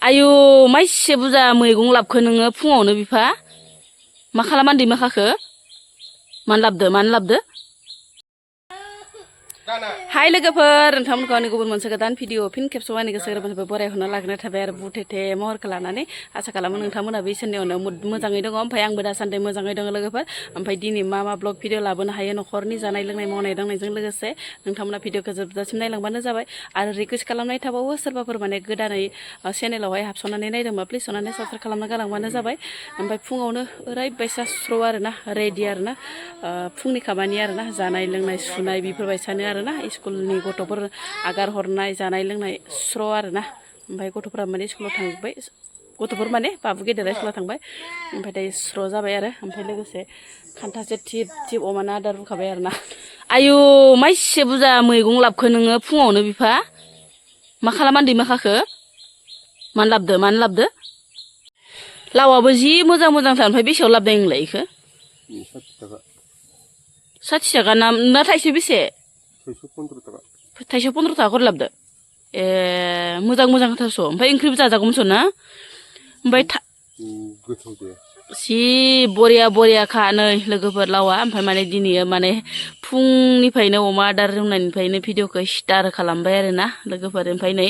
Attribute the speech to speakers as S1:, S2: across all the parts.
S1: आयु माइसे बुरजा मैगं लाबखो नोङो फुङावनो बिफा मा खालामनानै दैमाखाखो मानो लाबदो हाय लोगोफोर नोंथांमोनखौ आंनि गुबुन मोनसे गोदान भिडिअ फिन खेबसेबाव आंनि गोसो गोरबोनिफ्राय बरायहरना लाग्रोनाय थाबाय आरो बुथेथे महरखौ लानानै आसा खालामो नोंथांमोनाबो इसोरनियावनो मोजाङै दङ ओमफ्राय आंबो दासान्दि मोजाङै दङ लोगोफोर ओमफ्राय दिनै मा ब्लग भिडिअ लाबोनो हायो न'खरनि जानाय लोंनाय मावनाय दांनायजों लोगोसे नोंथांमोना भिडिअखौ जोबजासिम नायलांबानो जाबाय आरो रिकुवेस्ट खालामनाय थाबावो सोरबाफोर माने गोदानै चेनेलावहाय हाबसननानै नायदोंबा प्लिज अननानै साबस्क्राइब खालामना गालांबानो जाबाय ओमफ्राय फुङावनो ओरैबायसा स्र' आरोना रेडि आरोना फुंनि खामानि आरोना जानाय लोंनाय सुनाय बेफोरबायसानो आरोना स्कुलनि गथ'फोर आगार हरनाय जानाय लोंनाय स्र' आरोना ओमफ्राय गथ'फोरा माने स्कुलाव थांजोब्बाय गथ'फोर माने बाबु गेदेरा स्कुलाव थांबाय ओमफ्राय दायो स्र' जाबाय आरो ओमफ्राय लोगोसे खान्थासे थिब थिब अमानो आदार रुखाबाय आरोना आयु माइसे बुरजा मैगं लाबखो नोङो फुङावनो बिफा मा खालामनानै दैमाखाखो मानो लाबदो लावाबो जि मोजां मोजांथार ओमफ्राय बेसेयाव लाबदों नोंलाय इखो 60 थाखा ना थाइसे बेसे थाइसेयाव 15 थाखा खरि लाबदो ए मोजांथारस' ओमफ्राय ओंख्रिबो जाजागौमोनस' ना ओमफ्राय जि बरियाखा नै लोगोफोर लावा ओमफ्राय माने दिनै माने फुंनिफ्रायनो अमा आदार रुनायनिफ्रायनो भिडिअखौ स्टार्ट खालामबाय आरोना लोगोफोर ओमफ्राय नै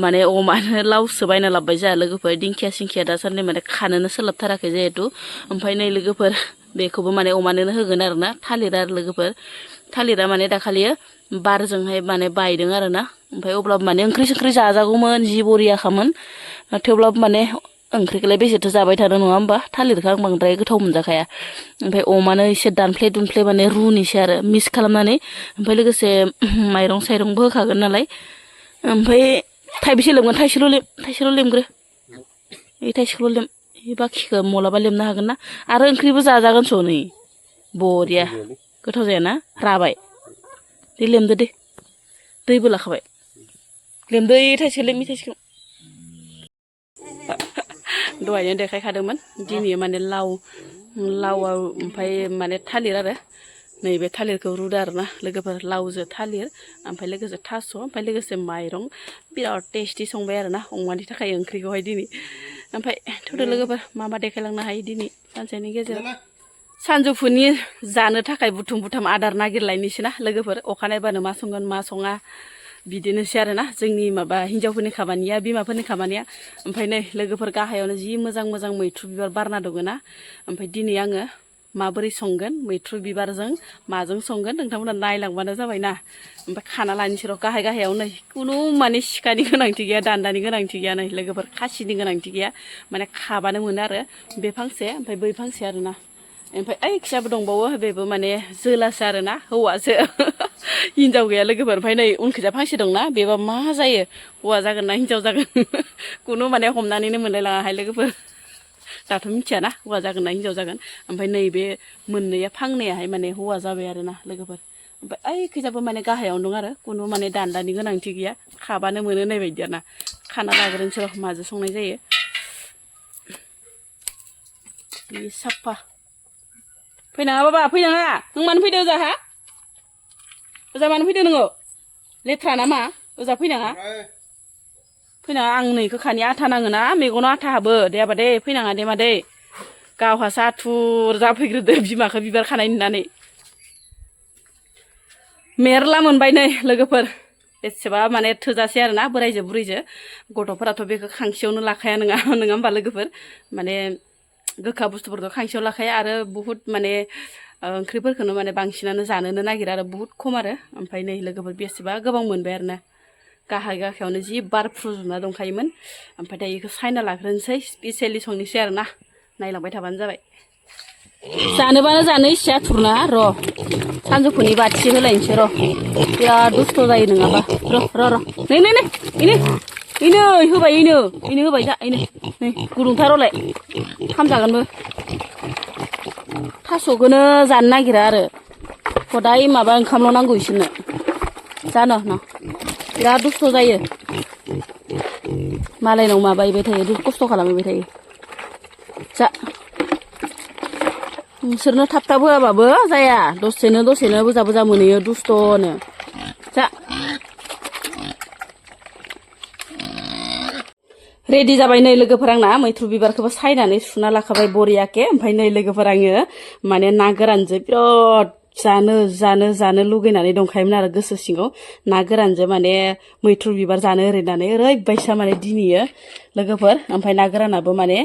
S1: माने अमानो लावसो बायना लाबोबाय जोंहा लोगोफोर दिंखिया सिंखिया दासान्दि माने खानोनो सोलाबथाराखै जिहेथु ओमफ्राय नै लोगोफोर बेखौबो माने अमानोनो होगोन आरोना थालिर आरो लोगोफोर थालिरा माने दाखालियो बारजोंहाय माने बायदों आरोना ओमफ्राय अब्लाबो माने ओंख्रि जाजागौमोन जि बरियाखामोन थेवब्लाबो माने ओंख्रिखौलाय बेसेथो जाबाय थानो नङा होमबा थालिरखौ आं बांद्राय गोथाव मोनजाखाया ओमफ्राय अमानो एसे दानफ्ले माने रुनिसै आरो मिक्स खालामनानै ओमफ्राय लोगोसे माइरं साइरंबो होखागोन नालाय ओमफ्राय थाइबेसे लेमगोन थाइसेल' लेमग्रो बे थाइसेखौल' लेम बे बाखिखौ मलाबा लेमनो हागोन ना आरो ओंख्रिबो जाजागोनस' नै बरिया गोथाव जायाना राबाय दे लेमदो दे दैबो लाखाबाय लेमदो थाइसेखौ दहायनो देखायखादोंमोन दिनै माने लावआ ओमफ्राय माने थालिर आरो नैबे थालिरखौ रुदो आरोना लोगोफोर लावजों थालिर ओमफ्राय लोगोसे थास' ओमफ्राय लोगोसे माइरं बिराद टेस्टि संबाय आरोना अमानि थाखाय ओंख्रिखौहाय दिनै ओमफ्राय थौदो लोगोफोर मा देखायलांनो हायो दिनै सानसेनि गेजेराव सानजौफुनि जानो थाखाय बुथुम आदार नागिरलायनोसै ना लोगोफोर अखानायबानो मा संगोन मा सङा बिदिनोसै आरोना जोंनि माबा हिन्जावफोरनि खामानिया बिमाफोरनि खामानिया ओमफ्राय नै लोगोफोर गाहायावनो जि मोजां मैथ्रु बिबार बारना दङ ना ओमफ्राय दिनै आङो माबोरै संगोन मैथ्रु बिबारजों माजों संगोन नोंथांमोना नायलांबानो जाबाय ना ओमफ्राय खाना लानोसै र' गाहायाव नै खुनु माने सिखानि गोनांथि गैया दान्दानि गोनांथि गैया नै लोगोफोर खासिनि गोनांथि गैया माने खाबानो मोनो आरो बे फांसे ओमफ्राय बै फांसे आरोना ओमफ्राय ओइ फिसाबो दंबावो बेबो माने जोलासो आरोना हौवासो हिनजाव गैया लोगोफोर ओमफ्राय नै उनखिजा फांसे दंना बेबा मा जायो हौवा जागोन ना हिनजाव जागोन खुनु माने हमनानैनो मोनलायलाङाहाय लोगोफोर दाथ' मिथियाना हौवा जागोन ना हिनजाव जागोन ओमफ्राय नैबे मोननैया फांनैयाहाय माने हौवा जाबाय आरोना लोगोफोर ओमफ्राय ओइ खैजाबो माने गाहायावनो दं आरो खुनु माने दान्दानि गोनांथि गैया खाबानो मोनो होननाय बायदि आरोना खाना लाग्रोनोसै र' माजों संनाय जायो बे साफा फैनाङा बाबा फैनाङा नों मानो फैदो ओजाहा ओजा मानो फैदो नोङो लेथ्रा नामा ओजा फैनाङा आं नैखौ खानि आथा नाङोना मेगनाव आथा हाबो दे आबा दे फैनाङा दे मादै गावहासो आथुर जाफैग्रोदो बिमाखौ बिबार खानाय नुनानै मेरला मोनबाय नै लोगोफोर एसेबा माने थोजासे आरोना बोराइजो बुरैजो गथ'फोराथ' बेखौ खांसेयावनो लाखाया नङा होमबा लोगोफोर माने गोखा बुस्थुफोरखौ खांसेयाव लाखाया आरो बुहुत माने ओंख्रिफोरखौनो माने बांसिनानो जानोनो नागिरा आरो बुहुत खम आरो ओमफ्राय नै लोगोफोर बेसेबा गोबां मोनबाय आरोना गाहायावनो जि बार फुजुना दंखायोमोन ओमफ्राय दा बेखौ सायना लाग्रोनोसै स्पेसियेलि संनोसै आरोना नायलांबाय थाबानो जाबाय जानोबानो जानो इसे आथुरना र' सानजौफुनि बाथि होलायनोसै र' बिराद दुस्थ' जायो नङाबा र' नै इनो होबाय इनो होबाय जा इनो नै गुदुंथारलाय खामजागोनबो थास'खौनो जानो नागिरा आरो हदाय माबा ओंखामल' नांगौ इसोरनो जानो न बिराद दुस्थ' जायो मालायनाव माबायबाय थायो खस्थ' खालामहैबाय थायो जा नोंसोरनो थाब होआबाबो जाया दसेनो बुजा मोनहैयो दुस्थ'नो जा रेडि जाबाय नै लोगोफोर आंना मैथ्रु बिबारखौबो सायनानै सुना लाखाबाय बरियाके ओमफ्राय नै लोगोफोर आङो माने ना गोरानजों बिराद जानो लुगैनानै दंखायोमोन आरो गोसो सिङाव ना गोरानजों माने मैथ्रु बिबार जानो ओरैनानै ओरैबायसा माने दिनैयो लोगोफोर ओमफ्राय ना गोरानाबो माने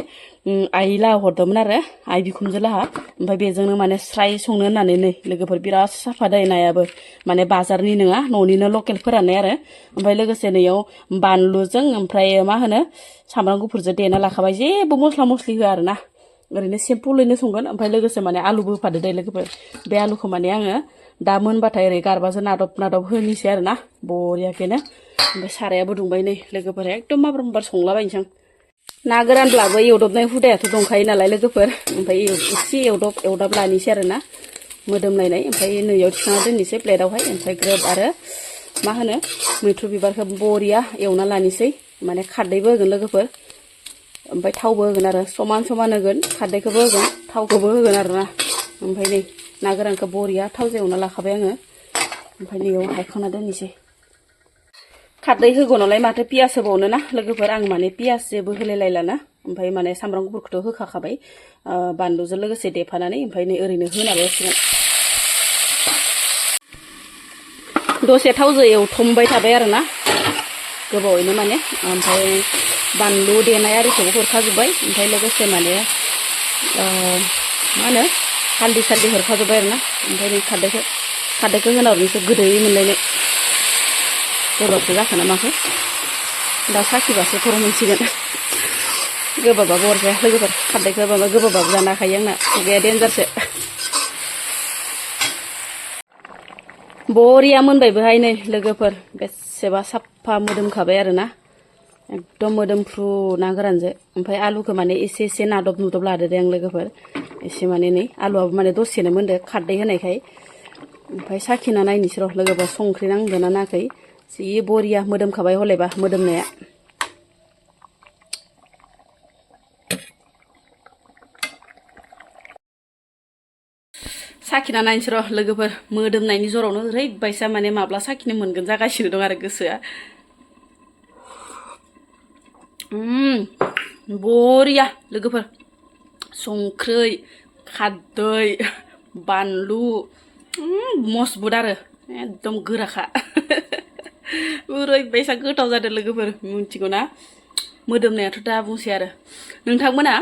S1: आइ लाहा हरदोंमोन आरो आइ बिखुनजो लाहा ओमफ्राय बेजोंनो माने स्राय संनो होननानै नै लोगोफोर बिराद साफा दै नायाबो माने बाजारनि नङा न'निनो लकेल फोराननाय आरो ओमफ्राय लोगोसे नैयाव बानलुजों ओमफ्राय मा होनो सामब्राम गुफुरजों देना लाखाबाय जेबो मस्ला मस्लि होआ आरो ना ओरैनो सिम्पोलैनो संगोन ओमफ्राय लोगोसे माने आलुबो होफादो दे लोगोफोर बे आलुखौ माने आङो दा मोनबाथाय ओरै गारबाजों नादब होनोसै आरो ना बरियाकेनो ओमफ्य सारायाबो दुंबाय नै लोगोफोर एकदम माबार संलाबायनोसै आं ना गोरानब्लाबो एवदबनाय हुदायाथ' दंखायो नालाय लोगोफोर ओमफ्राय एसे एवदाब लानोसै आरो ना मोदोमलायनाय ओमफ्राय नैयाव थिखांना दोननोसै प्लेटावहाय ओमफ्राय ग्रोब आरो मा होनो मैथ्रु बिबारखौ बरिया एवना लानोसै माने खारदैबो होगोन लोगोफोर ओमफ्राय थावबो होगोन आरो समान होगोन खारदैखौबो होगोन थावखौबो होगोन आरो ना ओमफ्राय नै ना गोरानखौ बरिया थावजों एवना लाखाबाय आङो ओमफ्राय नैयाव हायखांना दोननोसै खारदै होगोनावलाय माथो पियास होबावनो ना लोगोफोर आं माने पियास जेबो होलायलायलाना ओमफ्राय माने सामब्राम गुफुरखौथ' होखाखाबाय बानलुजों लोगोसे देफानानै ओमफ्राय नै ओरैनो होनाल'सिगोन दसे थावजों एवथमबाय थाबाय आरो ना गोबावैनो माने ओमफ्राय बानलु देनाय आरिखौबो हरखाजोब्बाय ओमफ्राय लोगोसे माने मा होनो हालदै सालदै हरखाजोब्बाय आरो ना ओमफ्राय नै खारदैखौ होना हरनोसै गोदै मोनलायनो गोबाबसो जाखोना माखो दा साखिबासो खर' मोनसिगोन गोबाबाबो अरजाया लोगोफोर खारदैखौ माबा गोबाबाबो जानो हाखायो आंना खुगाया देन्जारसो बरिया मोनबायबोहाय नै लोगोफोर बेसेबा साफा मोदोमखाबाय आरो ना एकदम मोदोमफ्रु ना गोरानजों ओमफ्राय आलुखौ माने एसे नादब लादो दे आं लोगोफोर एसे माने नै आलुआबो माने दसेनो मोनदो खारदै होनायखाय ओमफ्राय साखिना नायनोसै र' लोगोफोर संख्रि नांदोंना नाङाखै जि बरिया मोदोमखाबाय हलायबा मोदोमनाया साखिना नायनोसै र' लोगोफोर मोदोमनायनि जरावनो ओरैबायसा माने माब्ला साखिनो मोनगोन जागासिनो दं आरो गोसोआ बरिया लोगोफोर संख्रै खारदै बानलु मजबुत आरो एकदम गोराखा ओरैबायसा गोथाव जादों लोगोफोर मिथिगौ ना मोदोमनायाथ' दा बुंसै आरो नोंथांमोना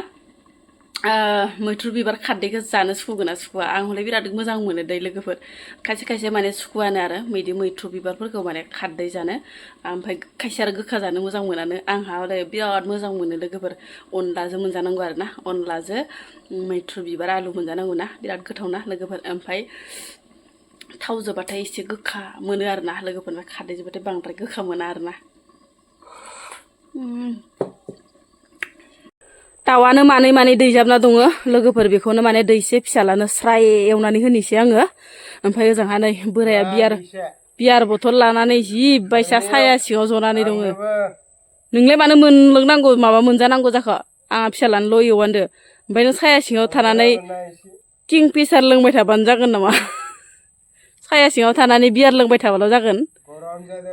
S1: मैथ्रु बिबार खारदैखौ जानो सुखुगोन ना सुखुआ आं हले बिराद मोजां मोनो दै लोगोफोर खायसे माने सुखुआनो आरो मैथ्रु बिबारफोरखौ माने खारदै जानो ओमफ्राय खायसे आरो गोखा जानो मोजां मोनानो आंहा हले बिराद मोजां मोनो लोगोफोर अनलाजों मोनजानांगौ आरो ना अनलाजों मैथ्रु बिबार आलु मोनजानांगौ ना बिराद गोथाव ना लोगोफोर ओमफ्राय थावजोंबाथाय एसे गोखा मोनो आरो ना लोगोफोर खारदैजोंबाथाय बांद्राय गोखा मोना आरो ना दाउआनो मानै दैजाबना दङ लोगोफोर बेखौनो माने दैसे फिसालानो स्राय एवनानै होनोसै आङो ओमफ्राय ओजोंहा नै बोराया बियार बथल लानानै जि बायसा साया सिङाव जनानै दङ नोंलाय मानो मोनलोंनांगौ माबा मोनजानांगौ जाखो आंहा फिसालानोल' एवानदो ओमफ्राय नों साया सिङाव थानानै किं फिसार लोंबाय थाबानो जागोन नामा साया सिङाव थानानै बियार लोंबाय थाबाल' जागोन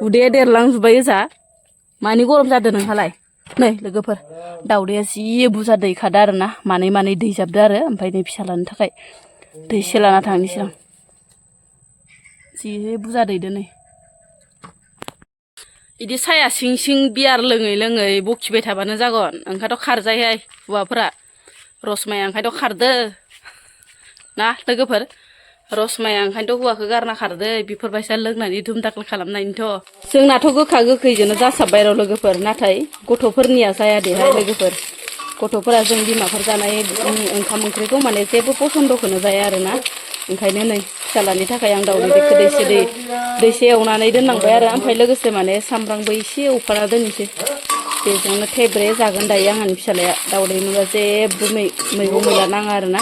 S1: उदैया देरलांजोब्बाय ओजा मानि गरम जादों नोंहालाय नै लोगोफोर दाउदैया जि बुरजा दैखादो आरो ना मानै दैजाबदो आरो ओमफ्राय नै फिसालानो थाखाय दैसे लाना थांनोसै आं जि बुरजा दैदो नै बिदि साया सिं बियार लोङै बखिबाय थाबानो जागोन ओंखायनोथ' खारजायोहाय हौवाफोरा रसमाया ओंखायनोथ' खारदो ना लोगोफोर रसमाया ओंखायनोथ' हौवाखौ गारना खारदो बेफोरबायसा लोंनानै धुम दाखल खालामनायनिथ' जोंनाथ' गोखा गोखैजोंनो जासाबबाय र' लोगोफोर नाथाय गथ'फोरनिया जाया देहाय लोगोफोर गथ'फोरा जों बिमाफोर जानाय ओंखाम ओंख्रिखौ माने जेबो पसन्दखौनो जाया आरो ना ओंखायनो नै फिसालानि थाखाय आं दाउदैखौ दैसे एवनानै दोननांबाय आरो ओमफ्राय लोगोसे माने सामब्रामबो एसे एवफाना दोननोसै बेजोंनो थेब्रे जागोन दायो आंहानि फिसालाया दाउदै मोनबा जेबो मैगं मैला नाङा आरो ना